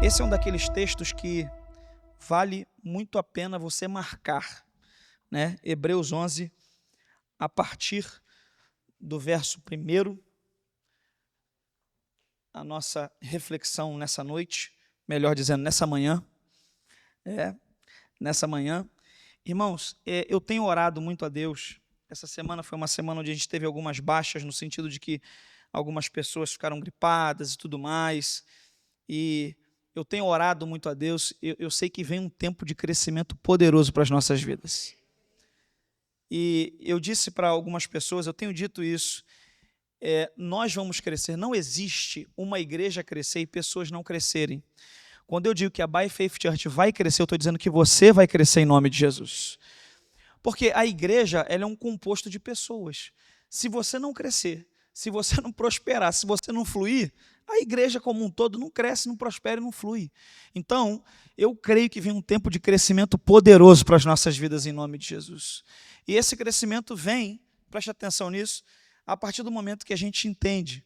Esse é um daqueles textos que vale muito a pena você marcar, né? Hebreus 11, a partir do verso 1, a nossa reflexão nessa noite, melhor dizendo, nessa manhã. Nessa manhã. Irmãos, eu tenho orado muito a Deus. Essa semana foi uma semana onde a gente teve algumas baixas, no sentido de que algumas pessoas ficaram gripadas e tudo mais. E eu tenho orado muito a Deus. Eu sei que vem um tempo de crescimento poderoso para as nossas vidas. E eu disse para algumas pessoas, eu tenho dito isso, nós vamos crescer. Não existe uma igreja crescer e pessoas não crescerem. Quando eu digo que a By Faith Church vai crescer, eu estou dizendo que você vai crescer em nome de Jesus. Porque a igreja, ela é um composto de pessoas. Se você não crescer, se você não prosperar, se você não fluir, a igreja como um todo não cresce, não prospera e não flui. Então, eu creio que vem um tempo de crescimento poderoso para as nossas vidas em nome de Jesus. E esse crescimento vem, preste atenção nisso, a partir do momento que a gente entende,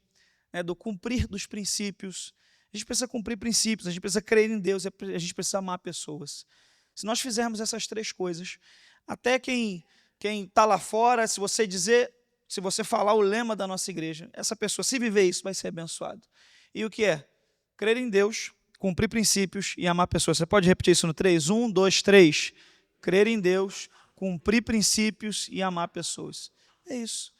do cumprir dos princípios. A gente precisa cumprir princípios, a gente precisa crer em Deus, a gente precisa amar pessoas. Se nós fizermos essas três coisas, até quem está lá fora, se você falar o lema da nossa igreja, essa pessoa, se viver isso, vai ser abençoado. E o que é? Crer em Deus, cumprir princípios e amar pessoas. Você pode repetir isso no 3? 1, 2, 3. Crer em Deus, cumprir princípios e amar pessoas. É isso.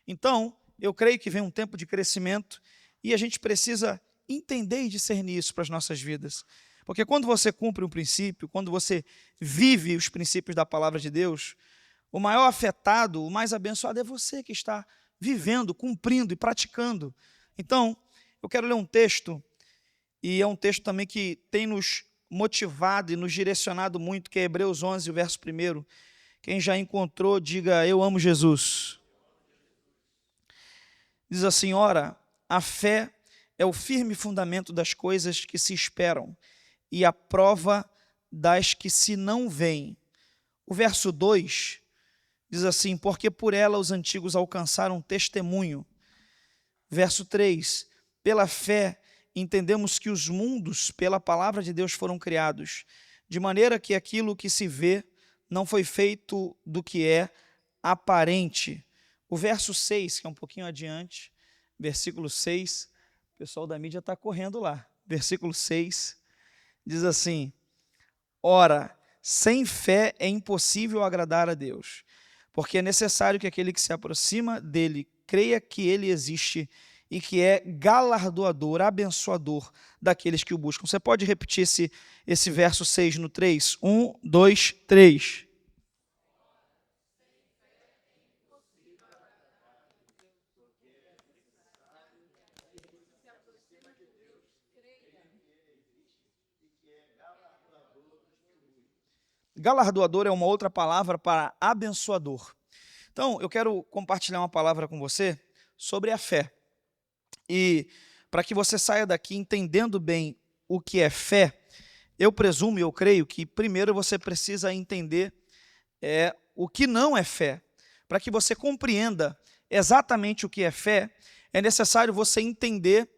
Então, eu creio que vem um tempo de crescimento e a gente precisa entender e discernir isso para as nossas vidas. Porque quando você cumpre um princípio, quando você vive os princípios da palavra de Deus, o maior afetado, o mais abençoado é você que está vivendo, cumprindo e praticando. Então, eu quero ler um texto, e é um texto também que tem nos motivado e nos direcionado muito, que é Hebreus 11, o verso 1. Quem já encontrou, diga, eu amo Jesus. Diz assim, ora, a fé é o firme fundamento das coisas que se esperam e a prova das que se não veem. O verso 2 diz assim, porque por ela os antigos alcançaram testemunho. Verso 3, pela fé entendemos que os mundos pela palavra de Deus foram criados, de maneira que aquilo que se vê não foi feito do que é aparente. O verso 6, que é um pouquinho adiante, versículo 6, o pessoal da mídia está correndo lá. Versículo 6 diz assim, ora, sem fé é impossível agradar a Deus, porque é necessário que aquele que se aproxima dele creia que ele existe e que é galardoador, abençoador daqueles que o buscam. Você pode repetir esse verso 6 no 3? 1, 2, 3. Galardoador é uma outra palavra para abençoador. Então, eu quero compartilhar uma palavra com você sobre a fé. E para que você saia daqui entendendo bem o que é fé, eu presumo e eu creio que primeiro você precisa entender o que não é fé. Para que você compreenda exatamente o que é fé, é necessário você entender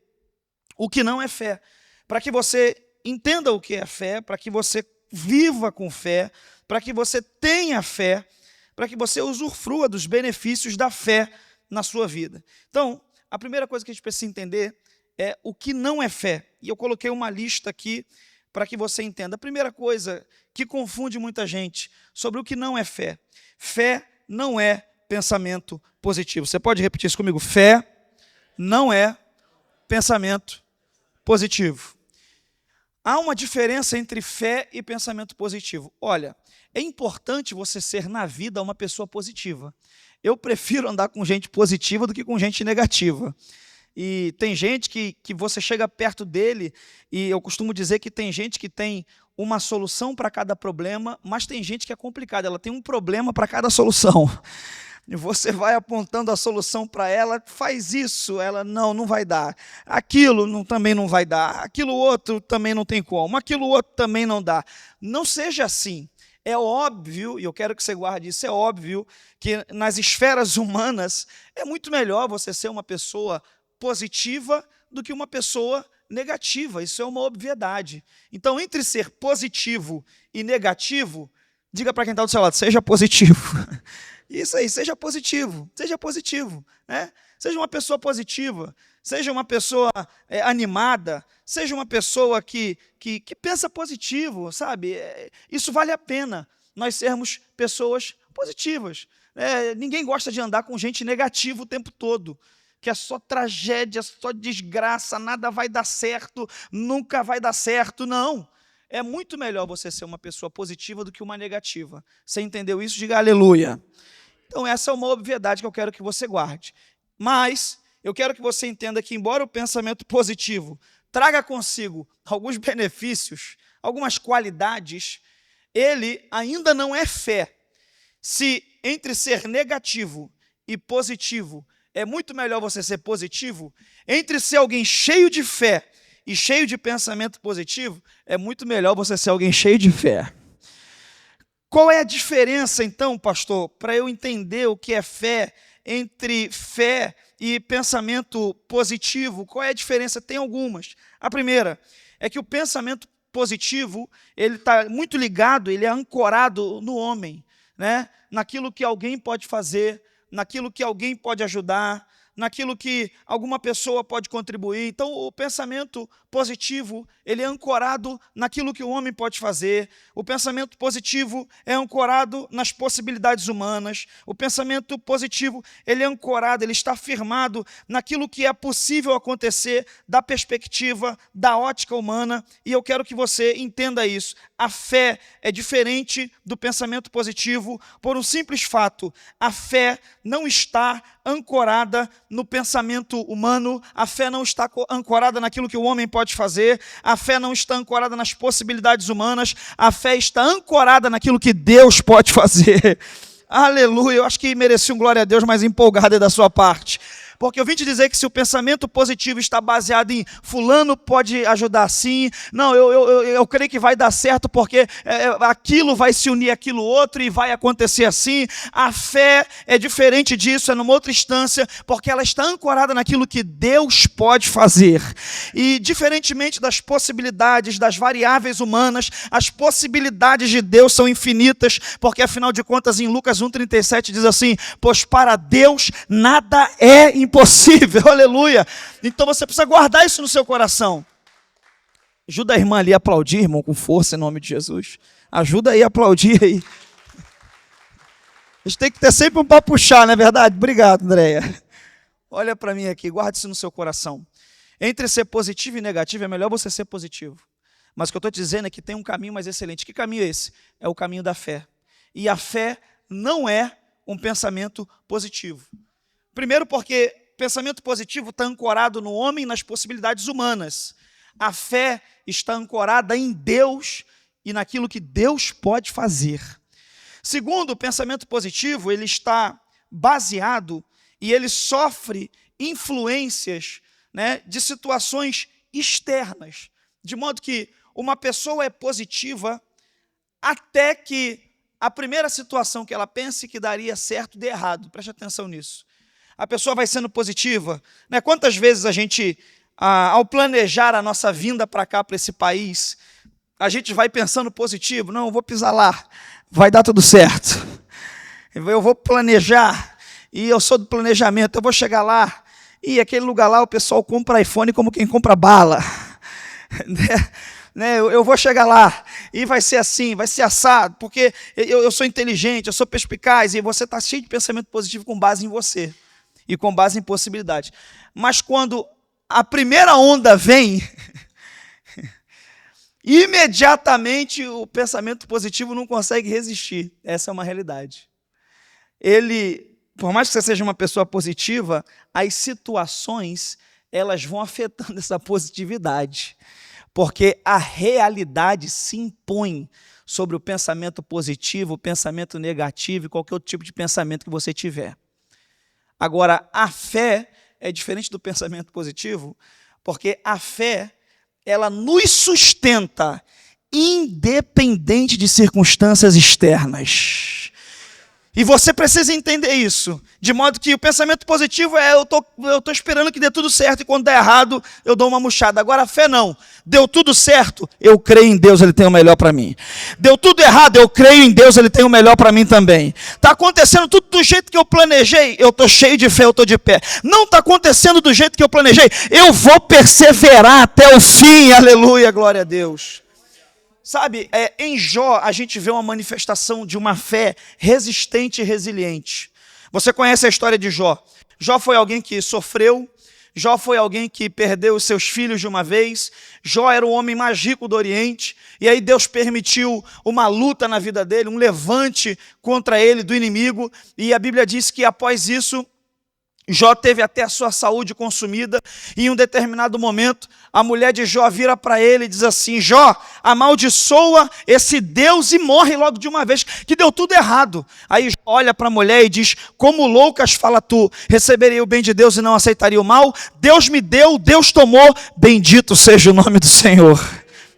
o que não é fé. Para que você entenda o que é fé, para que você viva com fé, para que você tenha fé, para que você usufrua dos benefícios da fé na sua vida. Então, a primeira coisa que a gente precisa entender é o que não é fé. E eu coloquei uma lista aqui para que você entenda. A primeira coisa que confunde muita gente sobre o que não é fé. Fé não é pensamento positivo. Você pode repetir isso comigo? Fé não é pensamento positivo. Há uma diferença entre fé e pensamento positivo. Olha, é importante você ser na vida uma pessoa positiva. Eu prefiro andar com gente positiva do que com gente negativa. E tem gente que você chega perto dele, e eu costumo dizer que tem gente que tem uma solução para cada problema, mas tem gente que é complicada, ela tem um problema para cada solução. E você vai apontando a solução para ela, faz isso, ela não vai dar. Aquilo também não vai dar. Aquilo outro também não tem como. Aquilo outro também não dá. Não seja assim. É óbvio, e eu quero que você guarde isso, é óbvio que nas esferas humanas é muito melhor você ser uma pessoa positiva do que uma pessoa negativa, isso é uma obviedade. Então, entre ser positivo e negativo, diga para quem está do seu lado, seja positivo. Isso aí, seja positivo, né? Seja uma pessoa positiva, seja uma pessoa animada, seja uma pessoa que pensa positivo, sabe? Isso vale a pena, nós sermos pessoas positivas. Ninguém gosta de andar com gente negativa o tempo todo, que é só tragédia, só desgraça, nada vai dar certo, nunca vai dar certo, não. É muito melhor você ser uma pessoa positiva do que uma negativa. Você entendeu isso? Diga aleluia. Então essa é uma obviedade que eu quero que você guarde. Mas eu quero que você entenda que, embora o pensamento positivo traga consigo alguns benefícios, algumas qualidades, ele ainda não é fé. Se entre ser negativo e positivo é muito melhor você ser positivo, entre ser alguém cheio de fé e cheio de pensamento positivo, é muito melhor você ser alguém cheio de fé. Qual é a diferença, então, pastor, para eu entender o que é fé, entre fé e pensamento positivo? Qual é a diferença? Tem algumas. A primeira é que o pensamento positivo, ele está muito ligado, ele é ancorado no homem, né? Naquilo que alguém pode fazer, naquilo que alguém pode ajudar, naquilo que alguma pessoa pode contribuir. Então, o pensamento positivo, ele é ancorado naquilo que o homem pode fazer. O pensamento positivo é ancorado nas possibilidades humanas. O pensamento positivo, ele é ancorado, ele está firmado naquilo que é possível acontecer da perspectiva, da ótica humana. E eu quero que você entenda isso. A fé é diferente do pensamento positivo por um simples fato. A fé não está ancorada no pensamento humano, a fé não está ancorada naquilo que o homem pode fazer, a fé não está ancorada nas possibilidades humanas, a fé está ancorada naquilo que Deus pode fazer. Aleluia, eu acho que merecia um glória a Deus mais empolgado da sua parte. Porque eu vim te dizer que se o pensamento positivo está baseado em fulano pode ajudar sim, não, eu creio que vai dar certo porque aquilo vai se unir àquilo outro e vai acontecer assim. A fé é diferente disso, é numa outra instância, porque ela está ancorada naquilo que Deus pode fazer. E diferentemente das possibilidades, das variáveis humanas, as possibilidades de Deus são infinitas, porque afinal de contas em Lucas 1,37 diz assim, pois para Deus nada é impossível, aleluia. Então você precisa guardar isso no seu coração. Ajuda a irmã ali a aplaudir, irmão, com força em nome de Jesus. Ajuda aí a aplaudir aí. A gente tem que ter sempre um para puxar, não é verdade? Obrigado, Andréia. Olha para mim aqui, guarde isso no seu coração. Entre ser positivo e negativo, é melhor você ser positivo. Mas o que eu estou te dizendo é que tem um caminho mais excelente. Que caminho é esse? É o caminho da fé. E a fé não é um pensamento positivo. Primeiro porque pensamento positivo está ancorado no homem e nas possibilidades humanas. A fé está ancorada em Deus e naquilo que Deus pode fazer. Segundo, o pensamento positivo, ele está baseado e ele sofre influências, né, de situações externas. De modo que uma pessoa é positiva até que a primeira situação que ela pense que daria certo dê errado. Preste atenção nisso. A pessoa vai sendo positiva, né? Quantas vezes a gente, ao planejar a nossa vinda para cá, para esse país, a gente vai pensando positivo, não, eu vou pisar lá, vai dar tudo certo. Eu vou planejar, e eu sou do planejamento, eu vou chegar lá, e aquele lugar lá o pessoal compra iPhone como quem compra bala. Eu vou chegar lá, e vai ser assim, vai ser assado, porque eu sou inteligente, eu sou perspicaz, e você está cheio de pensamento positivo com base em você. E com base em possibilidades. Mas quando a primeira onda vem, imediatamente o pensamento positivo não consegue resistir. Essa é uma realidade. Por mais que você seja uma pessoa positiva, as situações, elas vão afetando essa positividade. Porque a realidade se impõe sobre o pensamento positivo, o pensamento negativo e qualquer outro tipo de pensamento que você tiver. Agora, a fé é diferente do pensamento positivo, porque a fé, ela nos sustenta independente de circunstâncias externas. E você precisa entender isso, de modo que o pensamento positivo é eu tô esperando que dê tudo certo e quando der errado eu dou uma murchada. Agora a fé não. Deu tudo certo, eu creio em Deus, Ele tem o melhor para mim. Deu tudo errado, eu creio em Deus, Ele tem o melhor para mim também. Está acontecendo tudo do jeito que eu planejei, eu estou cheio de fé, eu estou de pé. Não está acontecendo do jeito que eu planejei, eu vou perseverar até o fim, aleluia, glória a Deus. Sabe, em Jó a gente vê uma manifestação de uma fé resistente e resiliente. Você conhece a história de Jó. Jó foi alguém que sofreu, Jó foi alguém que perdeu os seus filhos de uma vez, Jó era o homem mais rico do Oriente, e aí Deus permitiu uma luta na vida dele, um levante contra ele do inimigo, e a Bíblia diz que após isso, Jó teve até a sua saúde consumida, e em um determinado momento, a mulher de Jó vira para ele e diz assim: Jó, amaldiçoa esse Deus e morre logo de uma vez, que deu tudo errado. Aí Jó olha para a mulher e diz: como loucas fala tu, receberei o bem de Deus e não aceitaria o mal? Deus me deu, Deus tomou, bendito seja o nome do Senhor.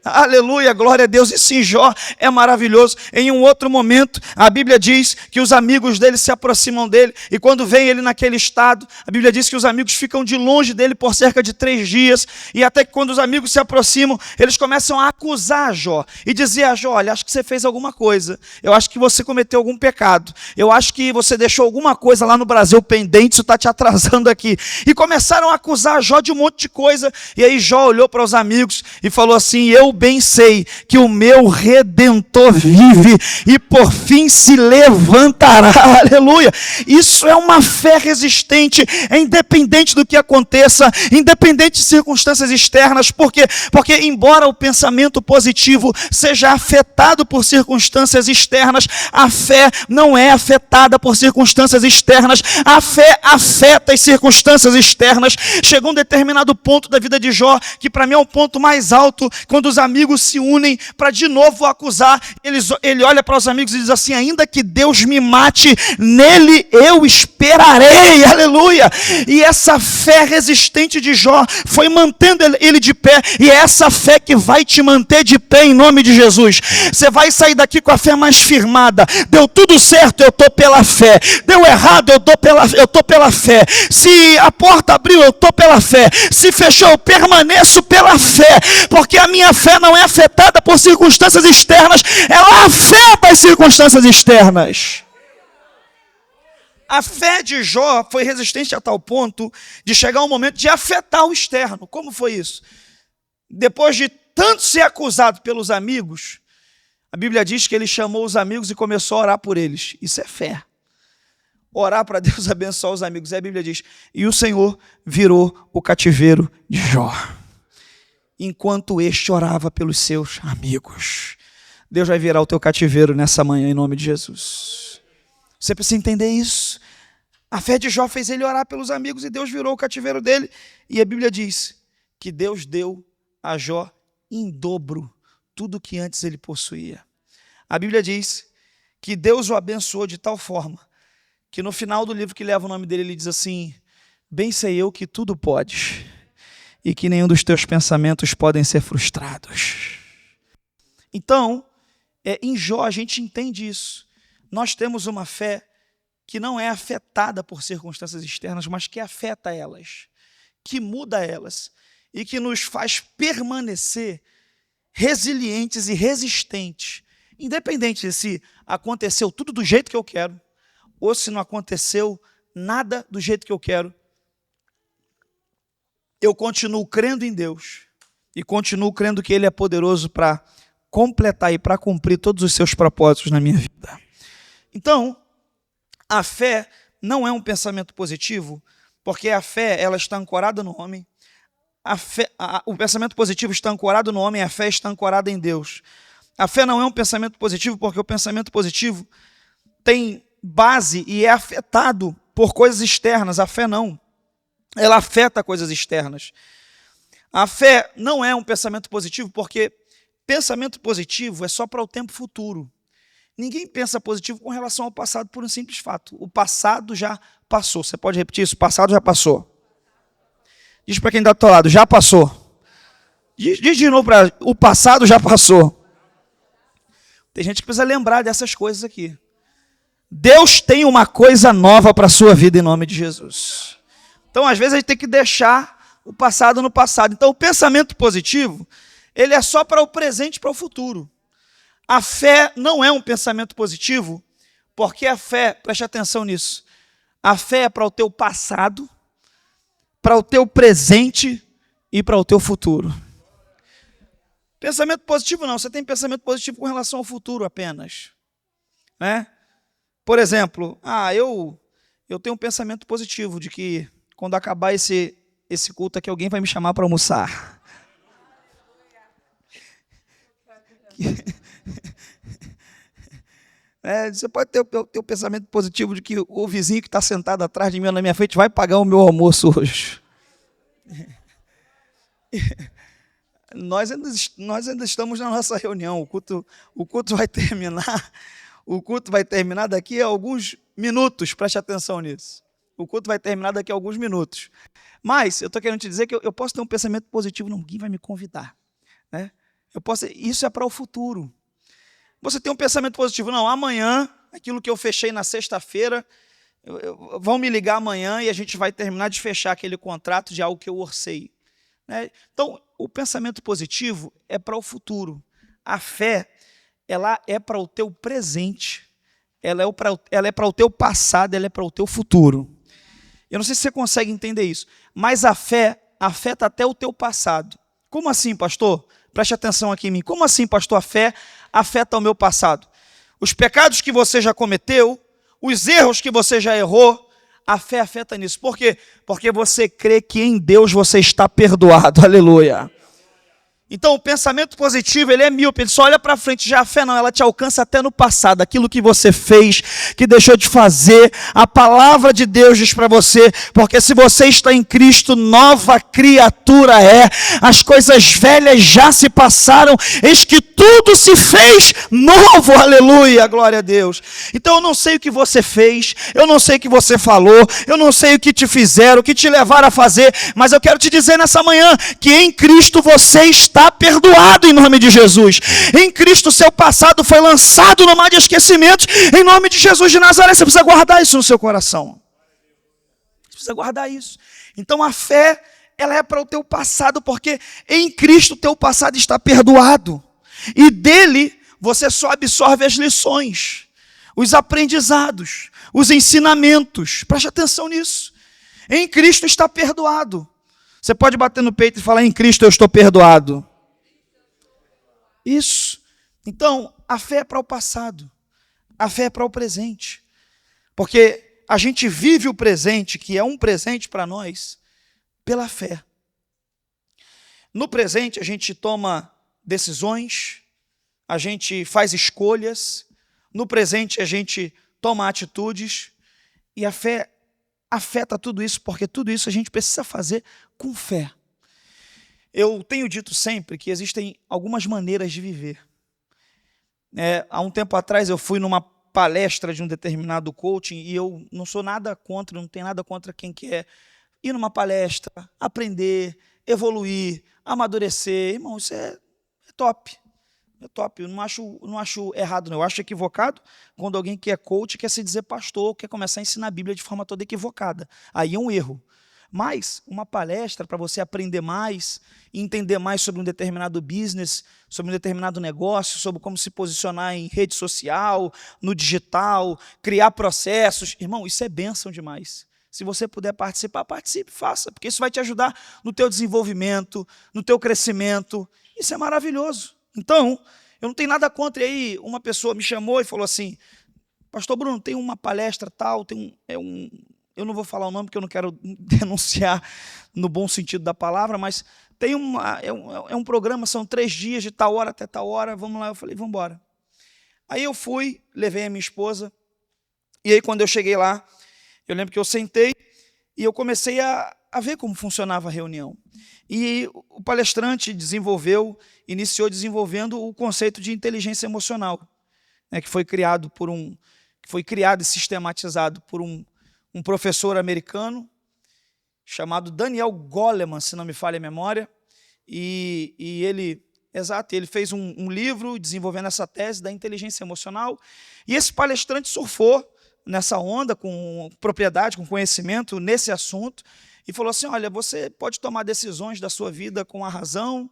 Aleluia, glória a Deus. E sim, Jó é maravilhoso. Em um outro momento, a Bíblia diz que os amigos dele se aproximam dele, e quando vem ele naquele estado, a Bíblia diz que os amigos ficam de longe dele por cerca de 3 dias, e até que quando os amigos se aproximam, eles começam a acusar Jó, e dizer a Jó: olha, acho que você fez alguma coisa, eu acho que você cometeu algum pecado, eu acho que você deixou alguma coisa lá no Brasil pendente, isso está te atrasando aqui. E começaram a acusar Jó de um monte de coisa, e aí Jó olhou para os amigos e falou assim: eu bem sei que o meu Redentor vive e por fim se levantará, aleluia. Isso é uma fé resistente, é independente do que aconteça, independente de circunstâncias externas. Por quê? Porque embora o pensamento positivo seja afetado por circunstâncias externas, a fé não é afetada por circunstâncias externas, a fé afeta as circunstâncias externas. Chegou um determinado ponto da vida de Jó, que para mim é o ponto mais alto, quando os amigos se unem para de novo acusar, ele olha para os amigos e diz assim: ainda que Deus me mate, nele eu esperarei, aleluia. E essa fé resistente de Jó foi mantendo ele de pé, e é essa fé que vai te manter de pé em nome de Jesus. Você vai sair daqui com a fé mais firmada. Deu tudo certo, eu estou pela fé. Deu errado, eu estou pela fé. Se a porta abriu, eu estou pela fé. Se fechou, eu permaneço pela fé, porque a minha fé não é afetada por circunstâncias externas, ela afeta as circunstâncias externas. A fé de Jó foi resistente a tal ponto de chegar um momento de afetar o externo. Como foi isso? Depois de tanto ser acusado pelos amigos, a Bíblia diz que ele chamou os amigos e começou a orar por eles. Isso é fé. Orar para Deus abençoar os amigos. E a Bíblia diz: e o Senhor virou o cativeiro de Jó, enquanto este orava pelos seus amigos. Deus vai virar o teu cativeiro nessa manhã, em nome de Jesus. Você precisa entender isso. A fé de Jó fez ele orar pelos amigos e Deus virou o cativeiro dele. E a Bíblia diz que Deus deu a Jó em dobro tudo que antes ele possuía. A Bíblia diz que Deus o abençoou de tal forma que no final do livro que leva o nome dele, ele diz assim: bem sei eu que tudo podes, e que nenhum dos teus pensamentos podem ser frustrados. Então, em Jó a gente entende isso. Nós temos uma fé que não é afetada por circunstâncias externas, mas que afeta elas, que muda elas, e que nos faz permanecer resilientes e resistentes, independente de se aconteceu tudo do jeito que eu quero, ou se não aconteceu nada do jeito que eu quero. Eu continuo crendo em Deus e continuo crendo que Ele é poderoso para completar e para cumprir todos os seus propósitos na minha vida. Então, a fé não é um pensamento positivo, porque a fé ela está ancorada no homem. O pensamento positivo está ancorado no homem, a fé está ancorada em Deus. A fé não é um pensamento positivo, porque o pensamento positivo tem base e é afetado por coisas externas. A fé não. Ela afeta coisas externas. A fé não é um pensamento positivo, porque pensamento positivo é só para o tempo futuro. Ninguém pensa positivo com relação ao passado por um simples fato. O passado já passou. Você pode repetir isso? O passado já passou. Diz para quem está do teu lado: já passou. Diz de novo para o passado já passou. Tem gente que precisa lembrar dessas coisas aqui. Deus tem uma coisa nova para a sua vida em nome de Jesus. Então, às vezes, a gente tem que deixar o passado no passado. Então, o pensamento positivo, ele é só para o presente e para o futuro. A fé não é um pensamento positivo, porque a fé, preste atenção nisso, a fé é para o teu passado, para o teu presente e para o teu futuro. Pensamento positivo não, você tem pensamento positivo com relação ao futuro apenas, né? Por exemplo, eu tenho um pensamento positivo de que quando acabar esse culto aqui, alguém vai me chamar para almoçar. Você pode ter o pensamento positivo de que o vizinho que está sentado atrás de mim ou na minha frente vai pagar o meu almoço hoje. Nós ainda estamos na nossa reunião, o culto vai terminar. O culto vai terminar daqui a alguns minutos, preste atenção nisso. O culto vai terminar daqui a alguns minutos. Mas eu estou querendo te dizer que eu posso ter um pensamento positivo, ninguém vai me convidar, né? Isso é para o futuro. Você tem um pensamento positivo, não, amanhã, aquilo que eu fechei na sexta-feira, vão me ligar amanhã e a gente vai terminar de fechar aquele contrato de algo que eu orcei, né? Então, o pensamento positivo é para o futuro. A fé, ela é para o teu presente, ela é para o teu passado, ela é para o teu futuro. Eu não sei se você consegue entender isso, mas a fé afeta até o teu passado. Como assim, pastor? Preste atenção aqui em mim. Como assim, pastor, a fé afeta o meu passado? Os pecados que você já cometeu, os erros que você já errou, a fé afeta nisso. Por quê? Porque você crê que em Deus você está perdoado. Aleluia. Então, o pensamento positivo, ele é míope, ele só olha para frente. Já a fé não, ela te alcança até no passado. Aquilo que você fez, que deixou de fazer, a palavra de Deus diz para você, porque se você está em Cristo, nova criatura é. As coisas velhas já se passaram, eis que tudo se fez novo. Aleluia, glória a Deus. Então, eu não sei o que você fez, eu não sei o que você falou, eu não sei o que te fizeram, o que te levaram a fazer, mas eu quero te dizer nessa manhã, que em Cristo você está perdoado em nome de Jesus. Em Cristo seu passado foi lançado no mar de esquecimento em nome de Jesus de Nazaré. Você precisa guardar isso no seu coração. Você precisa guardar isso. Então a fé, ela é para o teu passado, porque em Cristo o teu passado está perdoado. E dele você só absorve as lições, os aprendizados, os ensinamentos. Preste atenção nisso. Em Cristo está perdoado. Você pode bater no peito e falar, em Cristo eu estou perdoado. Isso. Então, a fé é para o passado. A fé é para o presente. Porque a gente vive o presente, que é um presente para nós, pela fé. No presente, a gente toma decisões, a gente faz escolhas. No presente, a gente toma atitudes. E a fé afeta tudo isso, porque tudo isso a gente precisa fazer com fé. Eu tenho dito sempre que existem algumas maneiras de viver. Há um tempo atrás eu fui numa palestra de um determinado coaching e eu não sou nada contra, não tenho nada contra quem quer ir numa palestra, aprender, evoluir, amadurecer. Irmão, isso é top. É top. Eu não acho errado, não. Eu acho equivocado quando alguém que é coach quer se dizer pastor, quer começar a ensinar a Bíblia de forma toda equivocada. Aí é um erro. Mas uma palestra para você aprender mais, entender mais sobre um determinado business, sobre um determinado negócio, sobre como se posicionar em rede social, no digital, criar processos. Irmão, isso é bênção demais. Se você puder participar, participe, faça, porque isso vai te ajudar no teu desenvolvimento, no teu crescimento. Isso é maravilhoso. Então, eu não tenho nada contra. E aí uma pessoa me chamou e falou assim, pastor Bruno, tem uma palestra tal, eu não vou falar o nome porque eu não quero denunciar no bom sentido da palavra, mas tem um programa, são 3 dias de tal hora até tal hora, vamos lá. Eu falei, vamos embora. Aí eu fui, levei a minha esposa, e aí quando eu cheguei lá, eu lembro que eu sentei e eu comecei a ver como funcionava a reunião. E o palestrante iniciou desenvolvendo o conceito de inteligência emocional, né, que foi criado e sistematizado por um professor americano chamado Daniel Goleman, se não me falha a memória, e ele fez um livro desenvolvendo essa tese da inteligência emocional, e esse palestrante surfou nessa onda, com propriedade, com conhecimento nesse assunto, e falou assim: olha, você pode tomar decisões da sua vida com a razão,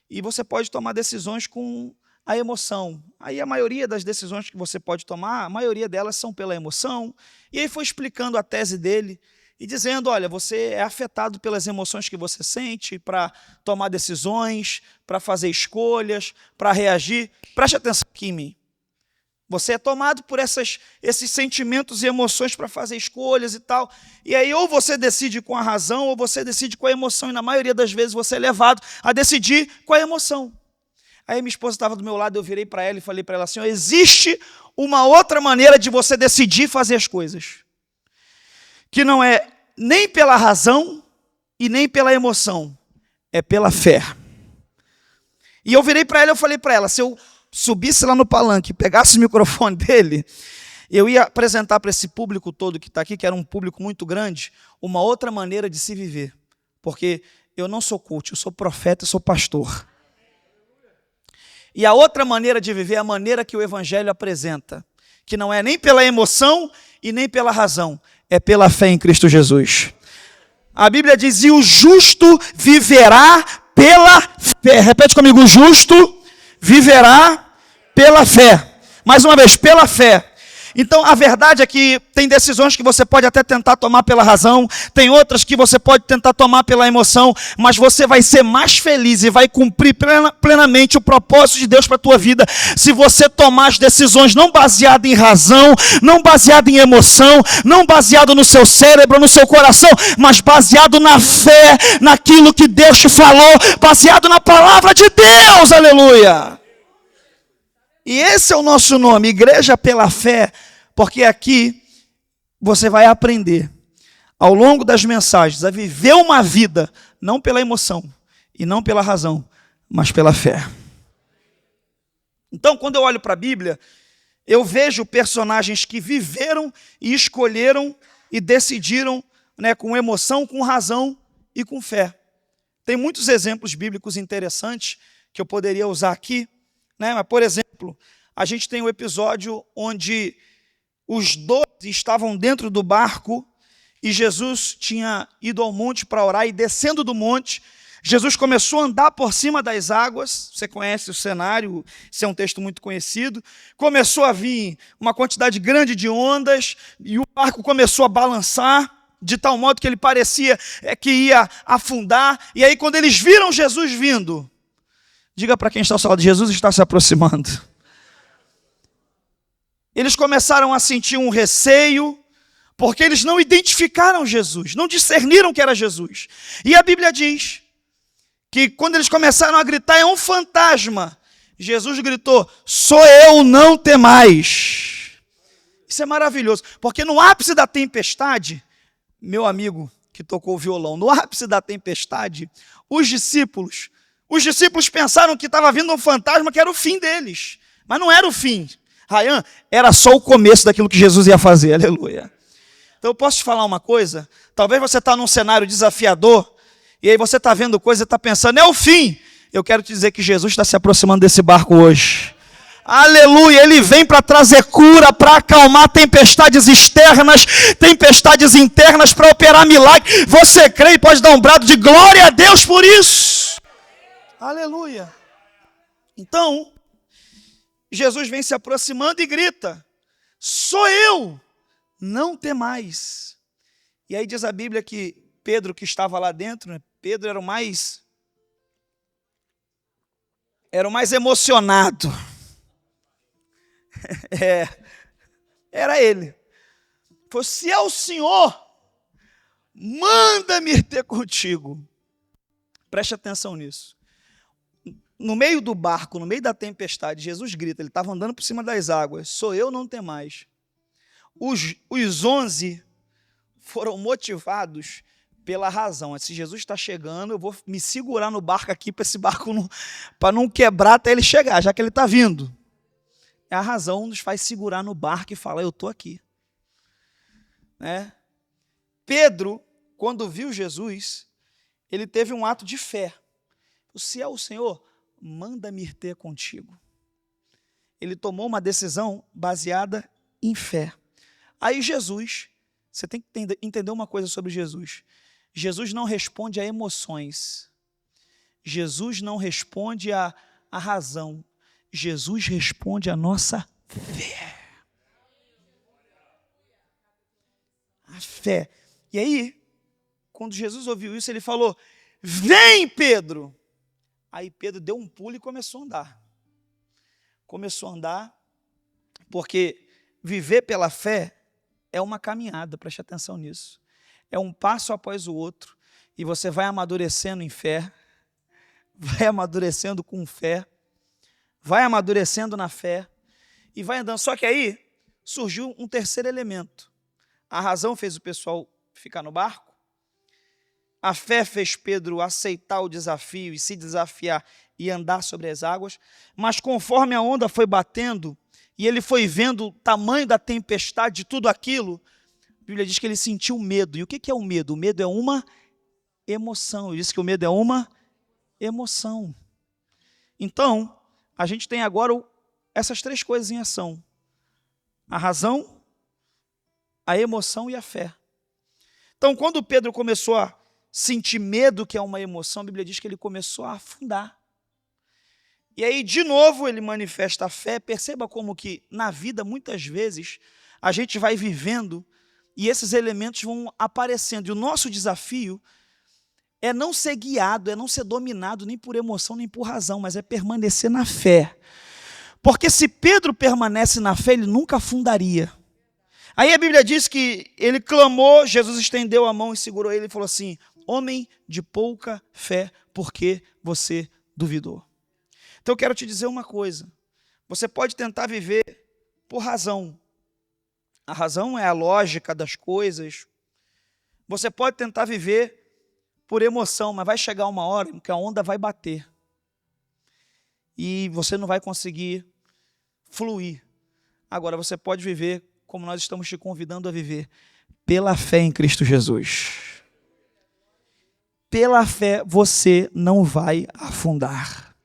e você pode tomar decisões com a emoção. Aí a maioria das decisões que você pode tomar, a maioria delas são pela emoção. E aí foi explicando a tese dele e dizendo: olha, você é afetado pelas emoções que você sente para tomar decisões, para fazer escolhas, para reagir. Preste atenção aqui em mim. Você é tomado por esses sentimentos e emoções para fazer escolhas e tal. E aí ou você decide com a razão ou você decide com a emoção. E na maioria das vezes você é levado a decidir com a emoção. Aí minha esposa estava do meu lado, eu virei para ela e falei para ela assim: existe uma outra maneira de você decidir fazer as coisas, que não é nem pela razão e nem pela emoção, é pela fé. E eu virei para ela e falei para ela: se eu subisse lá no palanque, pegasse o microfone dele, eu ia apresentar para esse público todo que está aqui, que era um público muito grande, uma outra maneira de se viver. Porque eu não sou coach, eu sou profeta, eu sou pastor. E a outra maneira de viver é a maneira que o Evangelho apresenta, que não é nem pela emoção e nem pela razão, é pela fé em Cristo Jesus. A Bíblia diz: e o justo viverá pela fé. Repete comigo: o justo viverá pela fé. Mais uma vez, pela fé. Então, a verdade é que tem decisões que você pode até tentar tomar pela razão, tem outras que você pode tentar tomar pela emoção, mas você vai ser mais feliz e vai cumprir plenamente o propósito de Deus para a tua vida, se você tomar as decisões não baseado em razão, não baseado em emoção, não baseado no seu cérebro, no seu coração, mas baseado na fé, naquilo que Deus te falou, baseado na palavra de Deus, aleluia! E esse é o nosso nome, Igreja pela Fé, porque aqui você vai aprender, ao longo das mensagens, a viver uma vida, não pela emoção e não pela razão, mas pela fé. Então, quando eu olho para a Bíblia, eu vejo personagens que viveram e escolheram e decidiram, com emoção, com razão e com fé. Tem muitos exemplos bíblicos interessantes que eu poderia usar aqui. Mas, por exemplo, a gente tem um episódio onde os 12 estavam dentro do barco e Jesus tinha ido ao monte para orar, e descendo do monte, Jesus começou a andar por cima das águas. Você conhece o cenário, esse é um texto muito conhecido. Começou a vir uma quantidade grande de ondas e o barco começou a balançar, de tal modo que ele parecia que ia afundar. E aí, quando eles viram Jesus vindo, diga para quem está ao seu lado: Jesus está se aproximando. Eles começaram a sentir um receio, porque eles não identificaram Jesus, não discerniram que era Jesus. E a Bíblia diz que quando eles começaram a gritar: é um fantasma, Jesus gritou: sou eu, não temais. Isso é maravilhoso, porque no ápice da tempestade, meu amigo que tocou o violão, no ápice da tempestade, os discípulos pensaram que estava vindo um fantasma, que era o fim deles. Mas não era o fim. Ryan, era só o começo daquilo que Jesus ia fazer. Aleluia. Então eu posso te falar uma coisa? Talvez você está num cenário desafiador, e aí você está vendo coisa e está pensando: é o fim. Eu quero te dizer que Jesus está se aproximando desse barco hoje. Aleluia, Ele vem para trazer cura, para acalmar tempestades externas, tempestades internas, para operar milagre. Você crê e pode dar um brado de glória a Deus por isso? Aleluia. Então, Jesus vem se aproximando e grita: sou eu, não temais. E aí diz a Bíblia que Pedro, que estava lá dentro, Pedro era o mais emocionado. Era ele. Falou: se é o Senhor, manda-me ter contigo. Preste atenção nisso. No meio do barco, no meio da tempestade, Jesus grita, ele estava andando por cima das águas: sou eu, não temais. Os 11 foram motivados pela razão. Se Jesus está chegando, eu vou me segurar no barco aqui, para esse barco para não quebrar até ele chegar, já que ele está vindo. A razão nos faz segurar no barco e falar: eu estou aqui. Pedro, quando viu Jesus, ele teve um ato de fé. Se é o Senhor, manda-me ter contigo. Ele tomou uma decisão baseada em fé. Aí Jesus, você tem que entender uma coisa sobre Jesus. Jesus não responde a emoções. Jesus não responde a razão. Jesus responde a nossa fé. A fé. E aí, quando Jesus ouviu isso, ele falou: vem, Pedro! Aí Pedro deu um pulo e começou a andar. Começou a andar, porque viver pela fé é uma caminhada, preste atenção nisso. É um passo após o outro, e você vai amadurecendo em fé, vai amadurecendo com fé, vai amadurecendo na fé, e vai andando. Só que aí surgiu um terceiro elemento. A razão fez o pessoal ficar no barco, a fé fez Pedro aceitar o desafio e se desafiar e andar sobre as águas, mas conforme a onda foi batendo e ele foi vendo o tamanho da tempestade, de tudo aquilo, a Bíblia diz que ele sentiu medo. E o que é o medo? O medo é uma emoção. Eu disse que o medo é uma emoção. Então, a gente tem agora essas três coisas em ação: a razão, a emoção e a fé. Então, quando Pedro começou a sentir medo, que é uma emoção, a Bíblia diz que ele começou a afundar. E aí, de novo, ele manifesta a fé. Perceba como que na vida, muitas vezes, a gente vai vivendo e esses elementos vão aparecendo. E o nosso desafio é não ser guiado, é não ser dominado nem por emoção, nem por razão, mas é permanecer na fé. Porque se Pedro permanece na fé, ele nunca afundaria. Aí a Bíblia diz que ele clamou, Jesus estendeu a mão e segurou ele e falou assim: homem de pouca fé, por que você duvidou? Então eu quero te dizer uma coisa: você pode tentar viver por razão. A razão é a lógica das coisas. Você pode tentar viver por emoção, mas vai chegar uma hora em que a onda vai bater. E você não vai conseguir fluir. Agora você pode viver como nós estamos te convidando a viver, pela fé em Cristo Jesus. Pela fé você não vai afundar.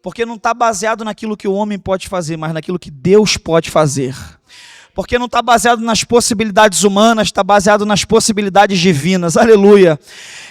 Porque não está baseado naquilo que o homem pode fazer, mas naquilo que Deus pode fazer. Porque não está baseado nas possibilidades humanas, está baseado nas possibilidades divinas. Aleluia.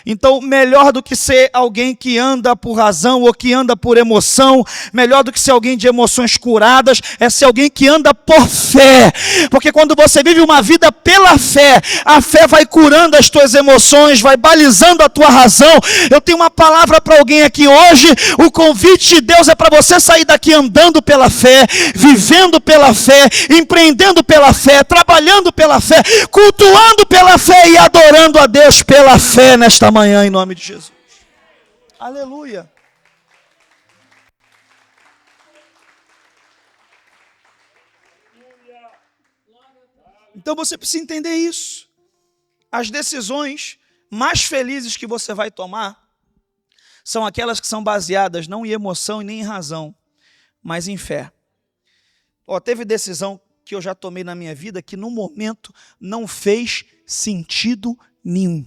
Então, melhor do que ser alguém que anda por razão ou que anda por emoção, melhor do que ser alguém de emoções curadas, é ser alguém que anda por fé. Porque quando você vive uma vida pela fé, a fé vai curando as tuas emoções, vai balizando a tua razão. Eu tenho uma palavra para alguém aqui hoje. O convite de Deus é para você sair daqui andando pela fé, vivendo pela fé, empreendendo pela fé, trabalhando pela fé, cultuando pela fé e adorando a Deus pela fé nesta manhã, em nome de Jesus. Aleluia. Então você precisa entender isso. As decisões mais felizes que você vai tomar são aquelas que são baseadas não em emoção e nem em razão, mas em fé. Teve decisão que eu já tomei na minha vida que no momento não fez sentido nenhum.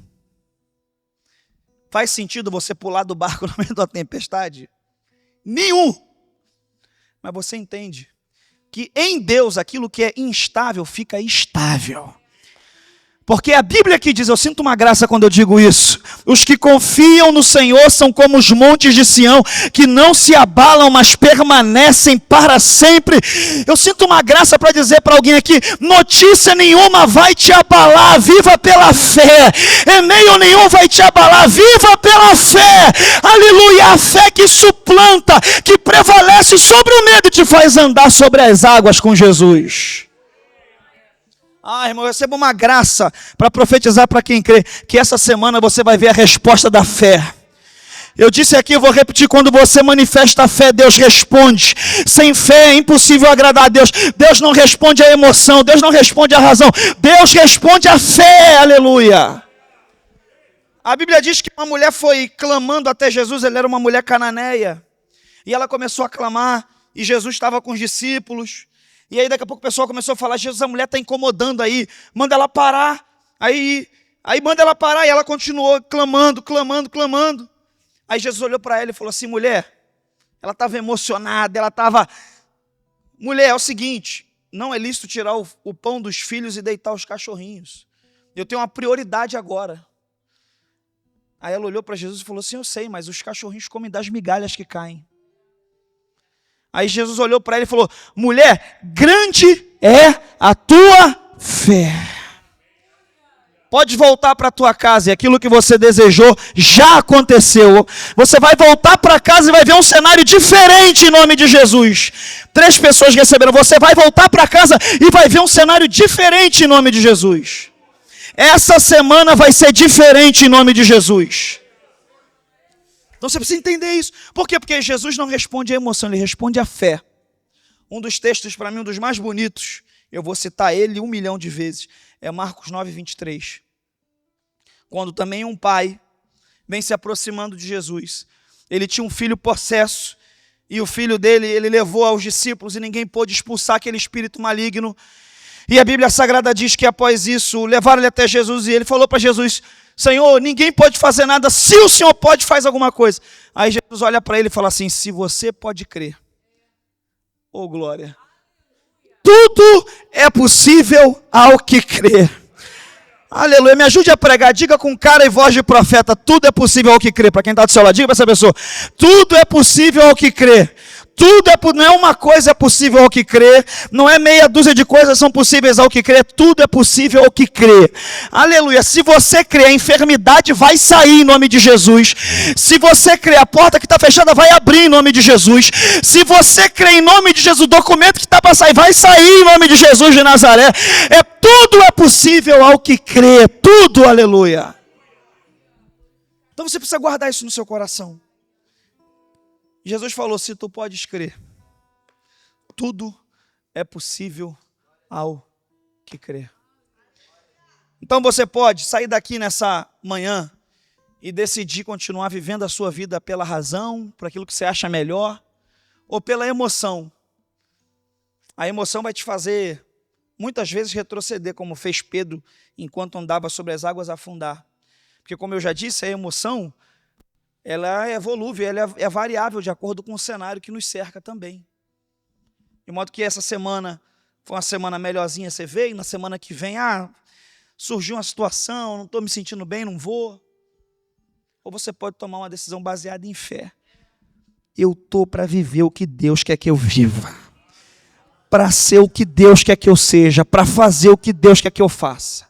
Faz sentido você pular do barco no meio da tempestade? Nenhum. Mas você entende que em Deus aquilo que é instável fica estável. Porque a Bíblia aqui diz, eu sinto uma graça quando eu digo isso: os que confiam no Senhor são como os montes de Sião, que não se abalam, mas permanecem para sempre. Eu sinto uma graça para dizer para alguém aqui: notícia nenhuma vai te abalar, viva pela fé. E-mail nenhum vai te abalar, viva pela fé. Aleluia, a fé que suplanta, que prevalece sobre o medo e te faz andar sobre as águas com Jesus. Irmão, eu recebo uma graça para profetizar para quem crê, que essa semana você vai ver a resposta da fé. Eu disse aqui, eu vou repetir: quando você manifesta a fé, Deus responde. Sem fé é impossível agradar a Deus. Deus não responde à emoção, Deus não responde à razão, Deus responde à fé, aleluia. A Bíblia diz que uma mulher foi clamando até Jesus, ela era uma mulher cananeia, e ela começou a clamar, e Jesus estava com os discípulos. E aí daqui a pouco o pessoal começou a falar: Jesus, a mulher está incomodando aí, manda ela parar. Aí manda ela parar, e ela continuou clamando. Aí Jesus olhou para ela e falou assim: mulher, ela estava emocionada, mulher, é o seguinte, não é lícito tirar o pão dos filhos e deitar os cachorrinhos. Eu tenho uma prioridade agora. Aí ela olhou para Jesus e falou assim, eu sei, mas os cachorrinhos comem das migalhas que caem. Aí Jesus olhou para ela e falou, mulher, grande é a tua fé. Pode voltar para a tua casa e aquilo que você desejou já aconteceu. Você vai voltar para casa e vai ver um cenário diferente em nome de Jesus. 3 pessoas receberam. Você vai voltar para casa e vai ver um cenário diferente em nome de Jesus. Essa semana vai ser diferente em nome de Jesus. Então você precisa entender isso. Por quê? Porque Jesus não responde à emoção, ele responde à fé. Um dos textos, para mim, um dos mais bonitos, eu vou citar ele 1 milhão de vezes, é Marcos 9, 23. Quando também um pai vem se aproximando de Jesus. Ele tinha um filho possesso, e o filho dele, ele levou aos discípulos, e ninguém pôde expulsar aquele espírito maligno. E a Bíblia Sagrada diz que após isso, levaram ele até Jesus, e ele falou para Jesus, Senhor, ninguém pode fazer nada, se o Senhor pode, faz alguma coisa. Aí Jesus olha para ele e fala assim, se você pode crer, oh glória, tudo é possível ao que crê. Aleluia, me ajude a pregar, diga com cara e voz de profeta, tudo é possível ao que crê. Para quem está do seu lado, diga para essa pessoa, tudo é possível ao que crê. Não é uma coisa é possível ao que crê, não é meia dúzia de coisas são possíveis ao que crê, tudo é possível ao que crê. Aleluia, se você crê, a enfermidade vai sair em nome de Jesus. Se você crê, a porta que está fechada vai abrir em nome de Jesus. Se você crê em nome de Jesus, o documento que está para sair vai sair em nome de Jesus de Nazaré. Tudo é possível ao que crê, tudo, aleluia. Então você precisa guardar isso no seu coração. Jesus falou, se tu podes crer, tudo é possível ao que crer. Então você pode sair daqui nessa manhã e decidir continuar vivendo a sua vida pela razão, por aquilo que você acha melhor, ou pela emoção. A emoção vai te fazer, muitas vezes, retroceder, como fez Pedro, enquanto andava sobre as águas, afundar. Porque, como eu já disse, a emoção, ela é volúvel, ela é variável de acordo com o cenário que nos cerca também. De modo que essa semana foi uma semana melhorzinha, você veio, e na semana que vem, surgiu uma situação, não estou me sentindo bem, não vou. Ou você pode tomar uma decisão baseada em fé. Eu estou para viver o que Deus quer que eu viva. Para ser o que Deus quer que eu seja, para fazer o que Deus quer que eu faça.